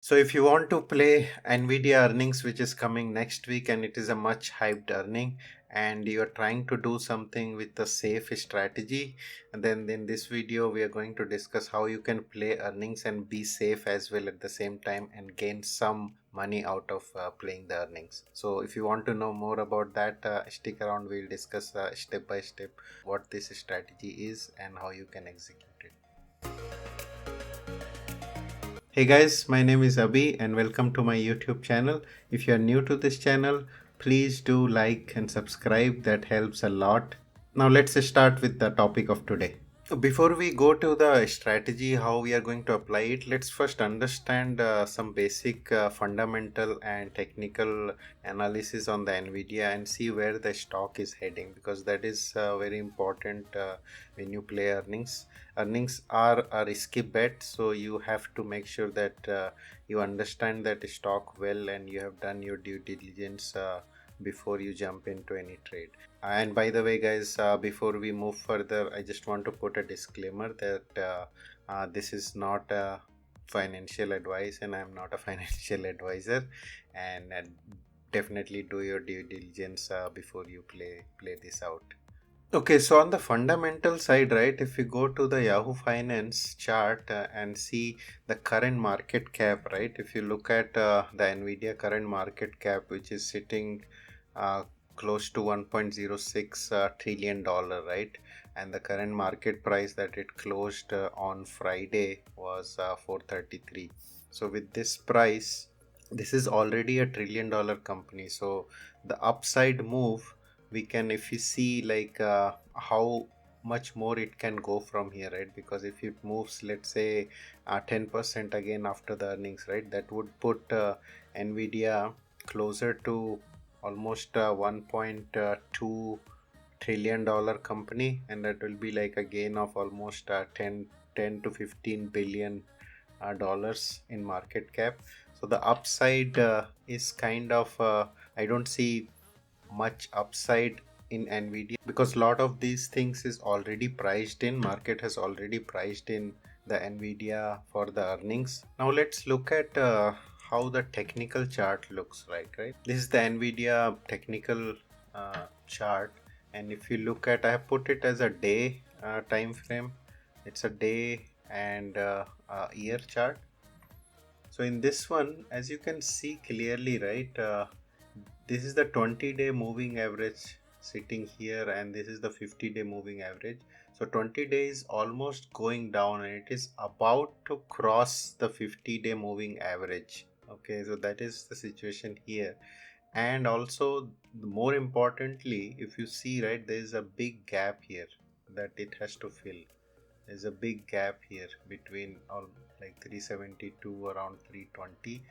So if you want to play Nvidia earnings, which is coming next week, and it is a much hyped earning, and you are trying to do something with a safe strategy, and then in this video we are going to discuss how you can play earnings and be safe as well at the same time and gain some money out of playing the earnings. So if you want to know more about that, stick around. We'll discuss step by step what this strategy is and how you can execute it. Hey guys, my name is Abhi and welcome to my YouTube channel. If you are new to this channel, please do like and subscribe. That helps a lot. Now let's start with the topic of today. So before we go to the strategy, how we are going to apply it, let's first understand some basic fundamental and technical analysis on the Nvidia and see where the stock is heading, because that is very important when you play earnings. Earnings are a risky bet, so you have to make sure that you understand that stock well and you have done your due diligence before you jump into any trade. And by the way, guys, before we move further, I just want to put a disclaimer that this is not a financial advice and I'm not a financial advisor. And definitely do your due diligence before you play this out. Okay, so on the fundamental side, right, if you go to the Yahoo Finance chart and see the current market cap, right, if you look at the Nvidia current market cap, which is sitting uh, close to 1.06 trillion dollar, right, and the current market price that it closed on Friday was 433. So with this price, this is already a $1 trillion company. So the upside move, we can, if you see like how much more it can go from here, right, because if it moves, let's say 10% again after the earnings, right, that would put Nvidia closer to almost 1.2 trillion dollar company, and that will be like a gain of almost 10 to 15 billion dollars in market cap. So the upside is kind of I don't see much upside in Nvidia, because a lot of these things is already priced in. Market has already priced in the Nvidia for the earnings. Now let's look at how the technical chart looks like, right? This is the Nvidia technical chart, and if you look at, I have put it as a day time frame. It's a day and year chart. So in this one, as you can see clearly, right, this is the 20-day moving average sitting here, and this is the 50-day moving average. So 20 days almost going down, and it is about to cross the 50-day moving average. Okay, so that is the situation here. And also, more importantly, if you see, right, there is a big gap here that it has to fill. There's a big gap here between all, like 372 around 320.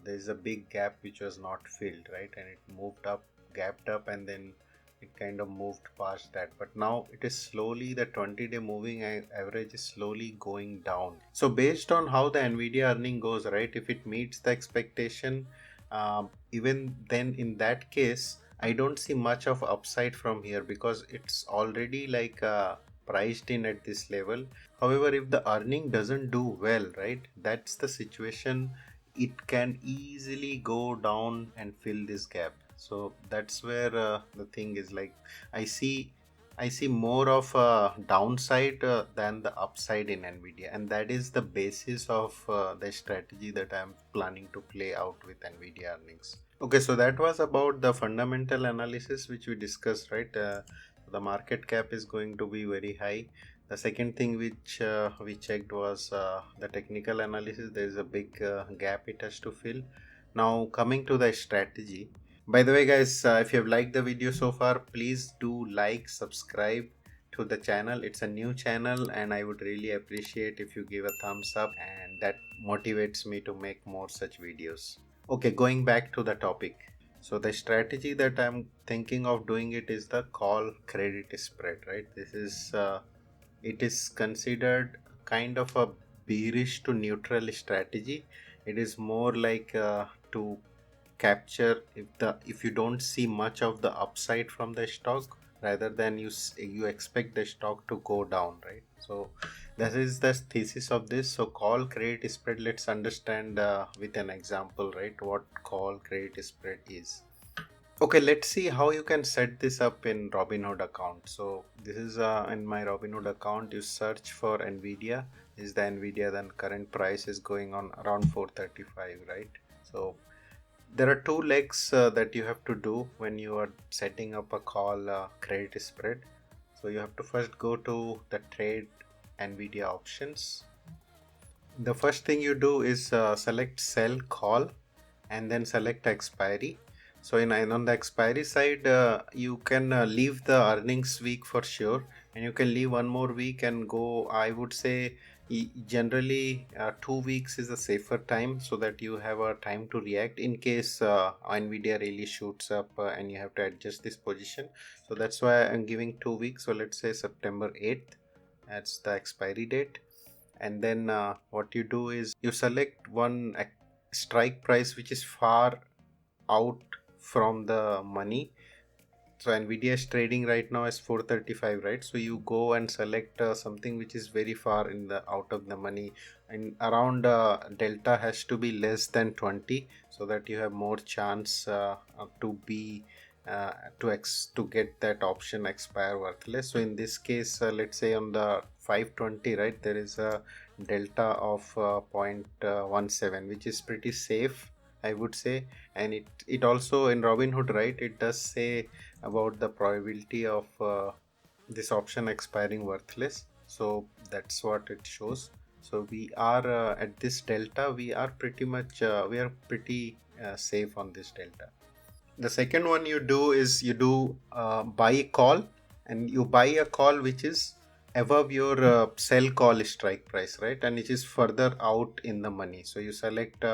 There's a big gap which was not filled, right, and it moved up, gapped up, and then it kind of moved past that. But now it is slowly, the 20-day moving average is slowly going down. So based on how the Nvidia earning goes, right, if it meets the expectation, even then in that case I don't see much of upside from here, because it's already like priced in at this level. However, if the earning doesn't do well, right, that's the situation, it can easily go down and fill this gap. So that's where the thing is, like, i see I see more of a downside than the upside in Nvidia, and that is the basis of the strategy that I'm planning to play out with Nvidia earnings. Okay, so that was about the fundamental analysis which we discussed, right? The market cap is going to be very high. The second thing which we checked was the technical analysis. There is a big gap it has to fill. Now coming to the strategy. By the way, guys, if you have liked the video so far, please do like, subscribe to the channel. It's a new channel and I would really appreciate if you give a thumbs up, and that motivates me to make more such videos. Okay, going back to the topic. So the strategy that I'm thinking of doing it is the call credit spread, right? This is it is considered kind of a bearish to neutral strategy. It is more like to capture if you don't see much of the upside from the stock, rather than you expect the stock to go down, right? So That is the thesis of this. So call credit spread, let's understand with an example, right, what call credit spread is. Okay, let's see how you can set this up in Robinhood account. So this is in my Robinhood account. You search for Nvidia. Is the Nvidia, then current price is going on around 435, right? So there are two legs that you have to do when you are setting up a call credit spread. So you have to first go to the trade Nvidia options. The first thing you do is select sell call and then select expiry. So in on the expiry side, you can leave the earnings week for sure, and you can leave one more week and go. I would say generally 2 weeks is a safer time, so that you have a time to react in case Nvidia really shoots up and you have to adjust this position. So that's why I'm giving 2 weeks. So let's say September 8th. That's the expiry date. And then what you do is you select one strike price which is far out from the money. So Nvidia is trading right now as 435, right? So you go and select something which is very far in the out of the money, and around delta has to be less than 20, so that you have more chance to be to get that option expire worthless. So in this case, let's say on the 520, right, there is a delta of 0.17, which is pretty safe, I would say. And it also in Robinhood, right, it does say about the probability of this option expiring worthless. So that's what it shows. So we are at this delta, we are pretty much we are pretty safe on this delta. The second one you do is you do buy call, and you buy a call which is above your sell call strike price, right, and it is further out in the money. So you select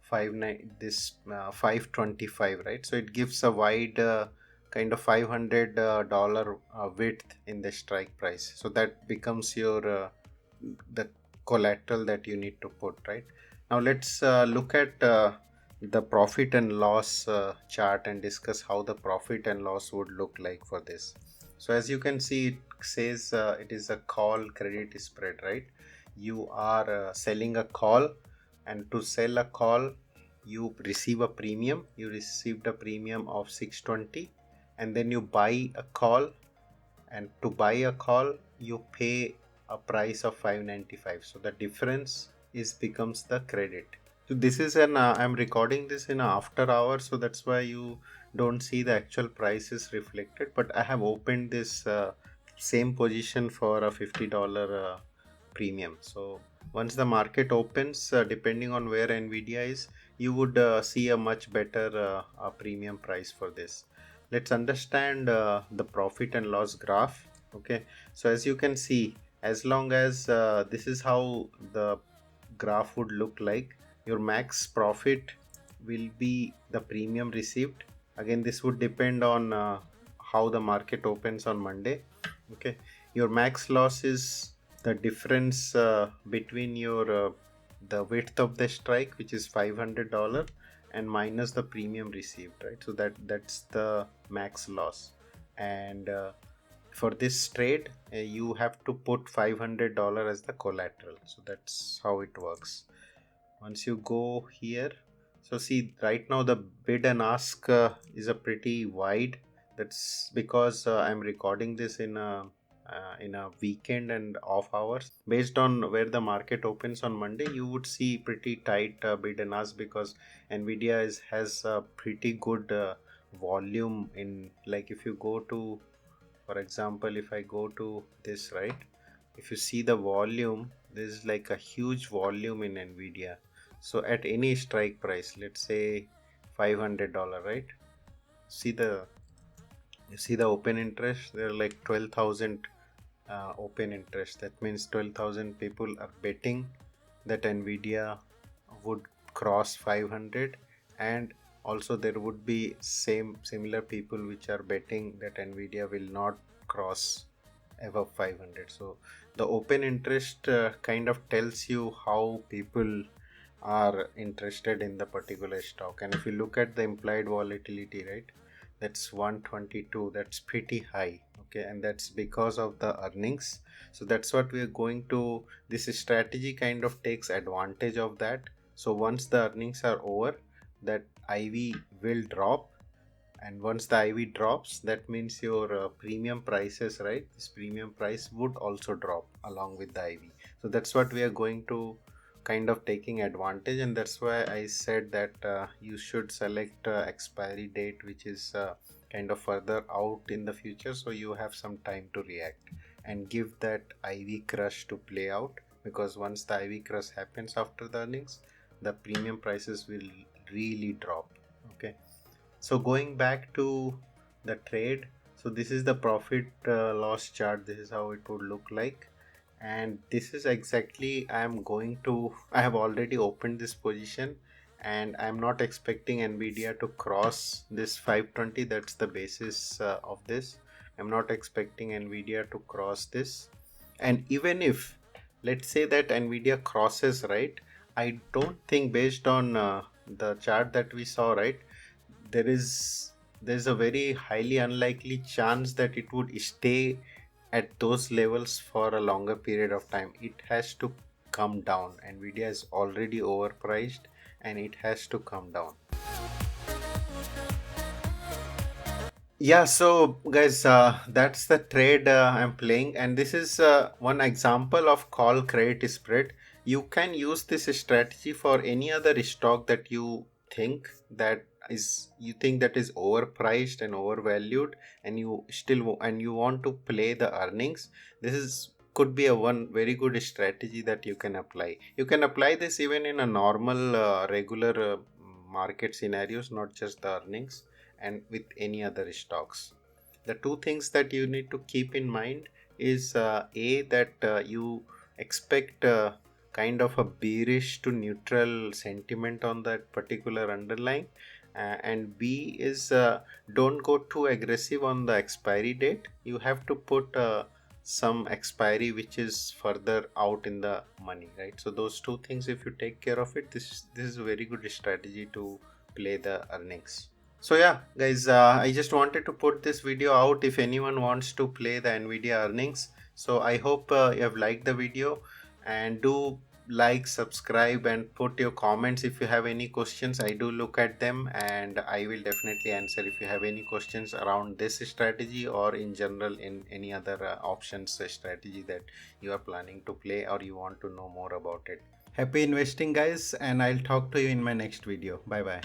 525, right, so it gives a wide kind of $500 width in the strike price. So that becomes your the collateral that you need to put, right. Now let's look at the profit and loss chart and discuss how the profit and loss would look like for this. So as you can see, it says it is a call credit spread, right. You are selling a call, and to sell a call you receive a premium. You received a premium of 620, and then you buy a call, and to buy a call you pay a price of 595. So the difference is becomes the credit. So this is an I'm recording this in after hours, so that's why you don't see the actual prices reflected. But I have opened this same position for a $50 premium. So once the market opens, depending on where Nvidia is, you would see a much better premium price for this. Let's understand the profit and loss graph. Okay, so as you can see, as long as this is how the graph would look like, your max profit will be the premium received. Again, this would depend on how the market opens on Monday. Okay, your max loss is the difference between your the width of the strike, which is $500, and minus the premium received, right. So that's the max loss. And for this trade you have to put $500 as the collateral. So that's how it works. Once you go here, so see, right now the bid and ask is a pretty wide. That's because I'm recording this in a weekend and off hours. Based on where the market opens on Monday, you would see pretty tight bid and ask, because Nvidia has a pretty good volume in, like, if you go to, for example, if I go to this, right, if you see the volume, there's like a huge volume in Nvidia. So at any strike price, let's say $500, right, see the you see the open interest, there are like 12,000 open interest. That means 12,000 people are betting that Nvidia would cross 500, and also there would be similar people which are betting that Nvidia will not cross above 500. So the open interest kind of tells you how people are interested in the particular stock. And if you look at the implied volatility, right, that's 122. That's pretty high. Okay, and that's because of the earnings. So that's what we are going to, this strategy kind of takes advantage of that. So once the earnings are over, that IV will drop, and once the IV drops, that means your premium prices, right? This premium price would also drop along with the IV. So that's what we are going to kind of taking advantage, and that's why I said that you should select expiry date which is kind of further out in the future, so you have some time to react and give that IV crush to play out, because once the IV crush happens after the earnings, the premium prices will really drop. Okay, so going back to the trade, so this is the profit loss chart. This is how it would look like, and this is exactly I am going to, I have already opened this position, and I'm not expecting Nvidia to cross this 520. That's the basis of this. I'm not expecting Nvidia to cross this, and even if, let's say that Nvidia crosses, right, I don't think, based on the chart that we saw, right, there is, there's a very highly unlikely chance that it would stay at those levels for a longer period of time. It has to come down. Nvidia is already overpriced, and it has to come down. Yeah, so guys, that's the trade I'm playing, and this is one example of call credit spread. You can use this strategy for any other stock that you think that is, you think that is overpriced and overvalued, and you still and you want to play the earnings. This is could be a one very good strategy that you can apply. You can apply this even in a normal regular market scenarios, not just the earnings, and with any other stocks. The two things that you need to keep in mind is a, that you expect kind of a bearish to neutral sentiment on that particular underlying, and B is don't go too aggressive on the expiry date. You have to put some expiry which is further out in the money, right? So those two things, if you take care of it, this is a very good strategy to play the earnings. So yeah, guys, I just wanted to put this video out if anyone wants to play the Nvidia earnings. So I hope you have liked the video, and do like, subscribe, and put your comments if you have any questions. I do look at them, and I will definitely answer if you have any questions around this strategy, or in general in any other options strategy that you are planning to play or you want to know more about it. Happy investing, guys, and I'll talk to you in my next video. Bye bye.